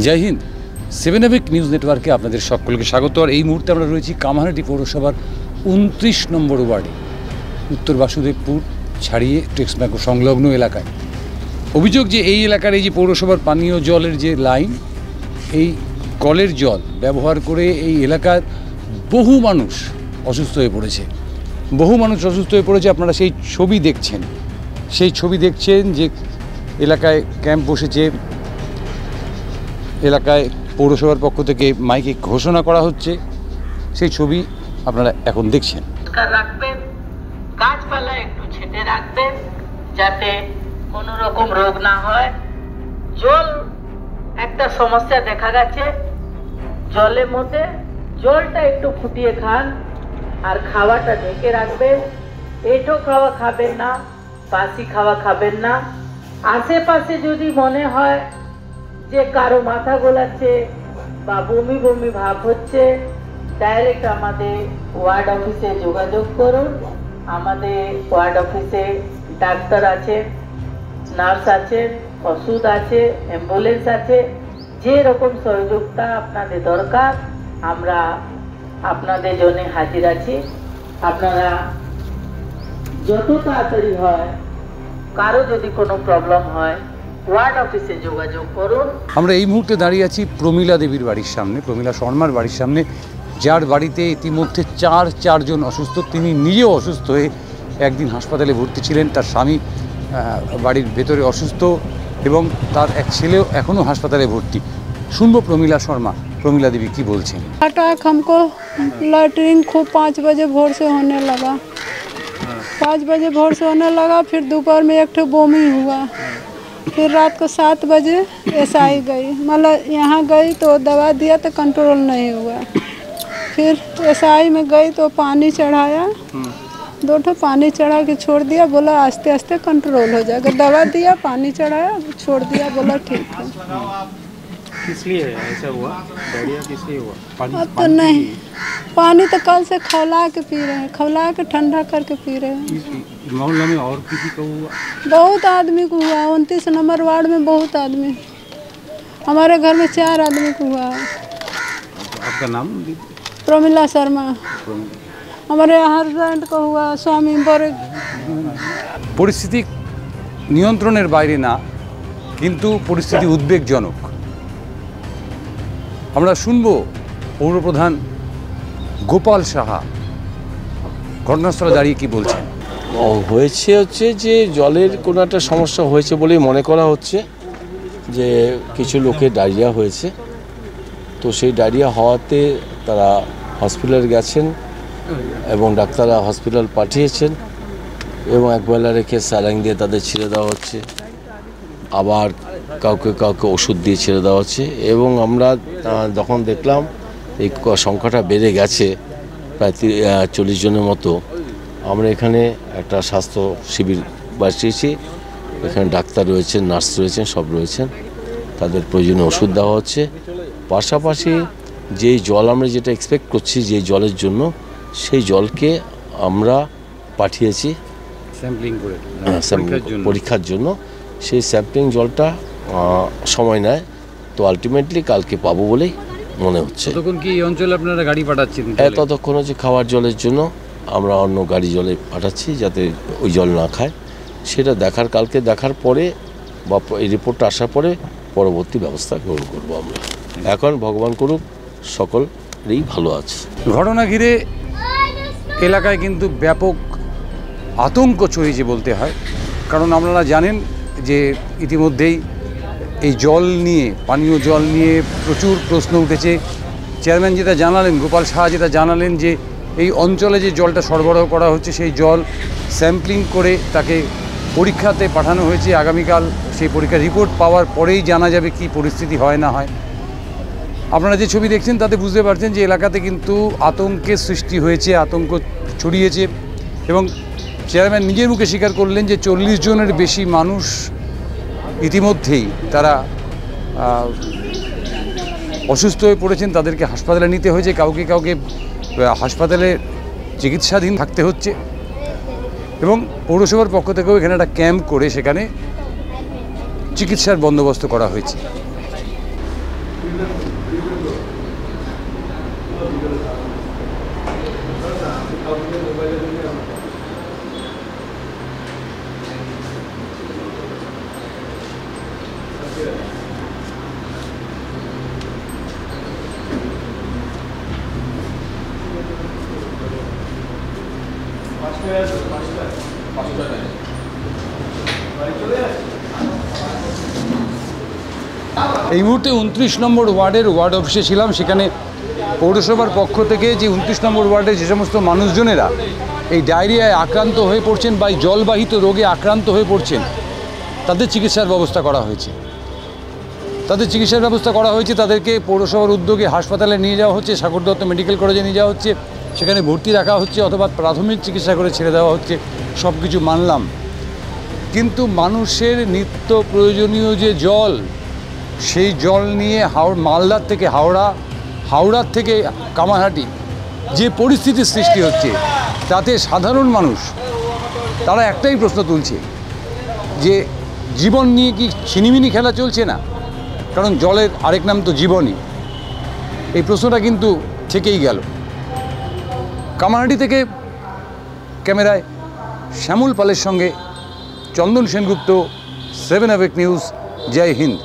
জয় Hind. 7 এভিক news নেটওয়ার্কে আপনাদের সকলকে স্বাগত। আর এই মুহূর্তে আমরা রয়েছি কামারহাটি পৌরসভার 29 নম্বর ওয়ার্ডে, উত্তর বাসুদেবপুর ছাড়িয়ে টেক্সম্যাকো সংলগ্ন এলাকায়। অভিযোগ যে এই এলাকার এই যে পৌরসভার পানীয় জলের যে লাইন, এই কলের জল ব্যবহার করে এই এলাকার বহু মানুষ অসুস্থ হয়ে পড়েছে। আপনারা সেই ছবি দেখছেন যে এলাকায় ক্যাম্প বসেছে। এলাকায় পৌরসভার পক্ষ থেকে মাইকে ঘোষণা করা হচ্ছে, সেই ছবি আপনারা এখন দেখছেন। রাখবেন, গাছপালা একটু ছেটে রাখবেন যাতে কোনো রকম রোগ না হয়। জল একটা সমস্যা দেখা গেছে, জলের মধ্যে জলটা একটু ফুটিয়ে খান আর খাওয়াটা ঢেকে রাখবেন। এঁঠো খাওয়া খাবেন না, বাসি খাওয়া খাবেন না। আশেপাশে যদি মনে হয় যে কারো মাথা গোলাচ্ছে বা বমি বমি ভাব হচ্ছে, ডাইরেক্ট আমাদের ওয়ার্ড অফিসে যোগাযোগ করুন। আমাদের ওয়ার্ড অফিসে ডাক্তার আছে, নার্স আছে, ওষুধ আছে, অ্যাম্বুলেন্স আছে। যে রকম সহযোগিতা আপনাদের দরকার আমরা আপনাদের জন্য হাজির আছি। আপনারা যত তাড়াতাড়ি হয়, কারো যদি কোনো প্রবলেম হয় ওয়ার্ড অফিসে যোগাযোগ করুন। আমরা এই মুহূর্তে দাঁড়িয়ে আছি প্রমীলা দেবীর বাড়ির সামনে, প্রমীলা শর্মার বাড়ির সামনে, যার বাড়িতে ইতিমধ্যে চারজন অসুস্থ। তিনি নিজেও অসুস্থ হয়ে একদিন হাসপাতালে ভর্তি ছিলেন। তার স্বামী বাড়ির ভেতরে অসুস্থ এবং তার এক ছেলেও এখনও হাসপাতালে ভর্তি। শুনবো প্রমীলা শর্মা, প্রমীলা देवी की बोलছেন। अटैक हमको लैट्रिन खूब 5 बजे भोर से होने लगा। 5 बजे भोर से होने लगा, फिर दोपहर में एक ठो बमी हुआ, फिर रात को 7 बजे एसआई गई, मतलब यहाँ गई तो दवा दिया तो कंट्रोल नहीं हुआ। फिर एसआई में गई तो पानी चढ़ाया, 2 ठो पानी चढ़ा के छोड़ दिया, बोला आस्ते आस्ते कंट्रोल हो जाएगा। दवा दिया, पानी चढ़ाया, छोड़ दिया, बोला ठीक है। किस लिए ऐसा हुआ? डायरिया किस लिए हुआ? अब तो नहीं, पानी तो कल से खौला के पी रहे हैं, खौला के ठंडा करके पी रहे हैं। मोहल्ला में और किसी को हुआ? बहुत आदमी को हुआ, 29 नंबर वार्ड में बहुत आदमी, हमारे घर में 4 आदमी को हुआ। आपका नाम? प्रमिला शर्मा। हमारे हस्बैंड को हुआ, स्वामी बड़े। পরিস্থিতি নিয়ন্ত্রণের বাইরে না, কিন্তু পরিস্থিতি উদ্বেগজনক। আমরা শুনবো পৌরপ্রধান গোপাল সাহা ঘটনাস্থলে দাঁড়িয়ে কি বলছেন। হচ্ছে যে জলের কোনো একটা সমস্যা হয়েছে বলেই মনে করা হচ্ছে যে কিছু লোকের ডায়রিয়া হয়েছে। তো সেই ডায়রিয়া হওয়াতে তারা হসপিটালে গেছেন এবং ডাক্তাররা হসপিটাল পাঠিয়েছেন এবং একবেলা রেখে স্যালাইন দিয়ে তাদের ছেড়ে দেওয়া হচ্ছে, আবার কাউকে ওষুধ দিয়ে ছেড়ে দেওয়া হচ্ছে। এবং আমরা যখন দেখলাম এই সংখ্যাটা বেড়ে গেছে প্রায় 40 জনের মতো, আমরা এখানে একটা স্বাস্থ্য শিবির বসিয়েছি। এখানে ডাক্তার রয়েছেন, নার্স রয়েছেন, সব রয়েছেন, তাদের প্রয়োজনীয় ওষুধ দেওয়া হচ্ছে। পাশাপাশি যেই জল আমরা যেটা এক্সপেক্ট করছি যে জলের জন্য, সেই জলকে আমরা পাঠিয়েছি পরীক্ষার জন্য। সেই স্যাম্পলিং জলটা সময় নেয়, তো আলটিমেটলি কালকে পাবো বলেই মনে হচ্ছে। তখন কি এই অঞ্চলে আপনারা গাড়ি পাঠাচ্ছেন? ততক্ষণ হচ্ছে খাওয়ার জলের জন্য আমরা অন্য গাড়ি জলে পাঠাচ্ছি যাতে ওই জল না খায়। সেটা কালকে দেখার পরে বা এই রিপোর্টটা আসার পরে পরবর্তী ব্যবস্থা গ্রহণ করবো আমরা। এখন ভগবান করুক সকলেই ভালো আছে। ঘটনা ঘিরে এলাকায় কিন্তু ব্যাপক আতঙ্ক ছড়িয়েছে বলতে হয়, কারণ আপনারা জানেন যে ইতিমধ্যেই এই জল নিয়ে, পানীয় জল নিয়ে প্রচুর প্রশ্ন উঠেছে। চেয়ারম্যান যেটা জানালেন, গোপাল সাহা যেটা জানালেন, যে এই অঞ্চলে যে জলটা সরবরাহ করা হচ্ছে সেই জল স্যাম্পলিং করে তাকে পরীক্ষাতে পাঠানো হয়েছে। আগামীকাল সেই পরীক্ষার রিপোর্ট পাওয়ার পরেই জানা যাবে কি পরিস্থিতি হয় না হয়। আপনারা যে ছবি দেখছেন তাতে বুঝতে পারছেন যে এলাকাতে কিন্তু আতঙ্কের সৃষ্টি হয়েছে, আতঙ্ক ছড়িয়েছে। এবং চেয়ারম্যান নিজের মুখে স্বীকার করলেন যে 40 জনের বেশি মানুষ ইতিমধ্যেই তারা অসুস্থ হয়ে পড়েছেন, তাদেরকে হাসপাতালে নিতে হয়েছে, কাউকে হাসপাতালে চিকিৎসাধীন থাকতে হচ্ছে। এবং পৌরসভার পক্ষ থেকেও এখানে একটা ক্যাম্প করে সেখানে চিকিৎসার বন্দোবস্ত করা হয়েছে। এই মুহূর্তে 29 নম্বর ওয়ার্ডের ওয়ার্ড অফিসে ছিলাম। সেখানে পৌরসভার পক্ষ থেকে যে 29 নম্বর ওয়ার্ডের যে সমস্ত মানুষজনেরা এই ডায়রিয়ায় আক্রান্ত হয়ে পড়ছেন বা জলবাহিত রোগে আক্রান্ত হয়ে পড়ছেন, তাদের চিকিৎসার ব্যবস্থা করা হয়েছে। তাদেরকে পৌরসভার উদ্যোগে হাসপাতালে নিয়ে যাওয়া হচ্ছে, সাগর দত্ত মেডিকেল কলেজে নিয়ে যাওয়া হচ্ছে, সেখানে ভর্তি রাখা হচ্ছে অথবা প্রাথমিক চিকিৎসা করে ছেড়ে দেওয়া হচ্ছে। সব কিছু মানলাম, কিন্তু মানুষের নিত্য প্রয়োজনীয় যে জল, সেই জল নিয়ে মালদার থেকে হাওড়ার থেকে কামারহাটি যে পরিস্থিতির সৃষ্টি হচ্ছে, তাতে সাধারণ মানুষ তারা একটাই প্রশ্ন তুলছে যে জীবন নিয়ে কি ছিনিমিনি খেলা চলছে না? কারণ জলের আরেক নাম তো জীবনই। এই প্রশ্নটা কিন্তু থেকেই গেল। কামারহাটি থেকে ক্যামেরায় শ্যামল পালের সঙ্গে চন্দন সেনগুপ্ত, 7 অ্যাওয়েক নিউজ। জয় হিন্দ।